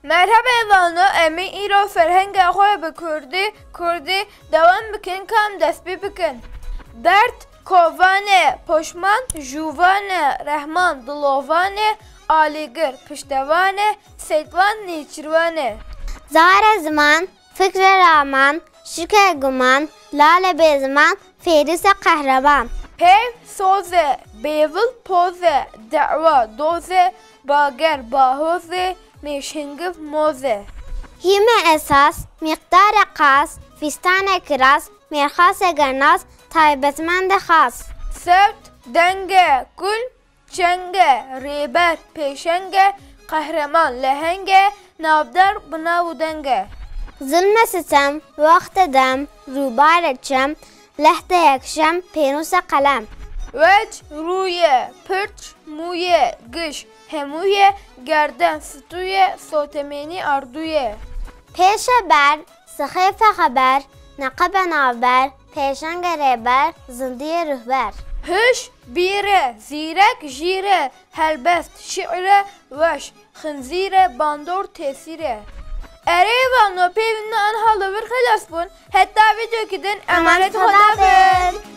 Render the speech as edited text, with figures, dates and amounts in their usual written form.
Merhaba evano, emin îro ferhenga xwe bi Kurdî devam bikin kam destpê bikin. Dert kovane, poşman jûvane, rehman dilovane, alîgir piştevane, seytvan nêçîrwane. Zare ziman, fikre raman, şike guman, lale bezman, ferîse qehreman. Pev soze, bêvil poze, da'wa doze, bager bahoze, mêşhingiv moze. Hime esas, miqdar qas, fistane kiraz, merxas gernas, taybetmend xas. Sevt, denge, kul, çenge, rêber, pêşenge, qehreman, lehenge, navdar, binav denge. Zulme sitem, vaqt dem, rûbar çem, lehte yekşem, pênûsa qelem. Veç, rûye, pırç, muye, gış, hemuye, gerden, stûye, sotemenî arduye. Pêşe ber, sixêfe xeber, neqebe navber, pêşenge rêber, zindiye rûhber. Hış, bîre, zîrek, jîre, helbest, şi're, veş, xinzîre, bandor, tesîre. Erêvano pêvîna an halı bir xilas bûn, heta vîdeo kidin emanet Xuda bin.